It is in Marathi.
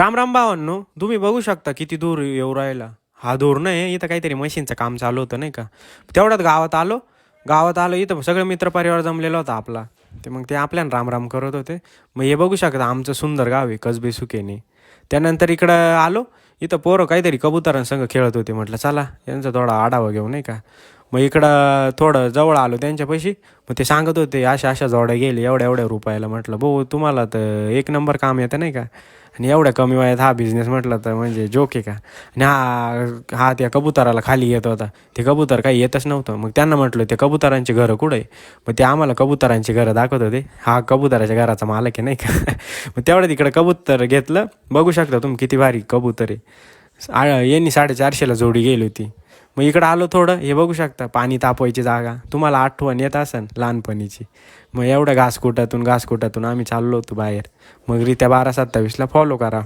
राम राम भावांनो, तुम्ही बघू शकता किती दूर येऊ राहिला. हा दूर नाही, इथं काहीतरी मशीनचं काम चालू होतं नाही का. तेवढ्यात गावात आलो इथं सगळं मित्रपरिवार जमलेला होता आपला. ते मग ते आपल्याला राम राम करत होते. मग हे बघू शकता आमचं सुंदर गाव आहे कसबे सुकेने. त्यानंतर इकडं आलो, इथं पोरं काहीतरी कबुतरांसंग खेळत होते. म्हटलं चला यांचा थोडा आढावा घेऊ नाही का. मग इकडं थोडं जवळ आलो त्यांच्यापाशी. मग ते सांगत होते अशा अशा जोड्या गेले एवढ्या एवढ्या रुपयाला. म्हटलं भाऊ तुम्हाला तर एक नंबर काम येतं नाही का. आणि एवढ्या कमी वयात हा बिझनेस म्हटलं तर म्हणजे जोक आहे का. आणि हा हा त्या कबुतराला खाली येत होता. ते कबूतर काही येतच नव्हतं. मग त्यांना म्हटलं ते कबुतरांची घरं कुठं आहे. मग ते आम्हाला कबुतरांची घरं दाखवत होते. हा कबुतराच्या घराचा मालक आहे नाही का. मग तेवढं तिकडं कबूतर घेतलं. बघू शकता तुम्ही किती भारी कबूतर आहे. यांनी 450ला जोडी गेली होती. मग इकडं आलो थोडं, हे बघू शकता पाणी तापवायची जागा. तुम्हाला आठवण येत असेल लहानपणीची. मग एवढ्या घासकुटातून आम्ही चाललो होतो बाहेर. मग रित्या 12:27ला फॉलो करा.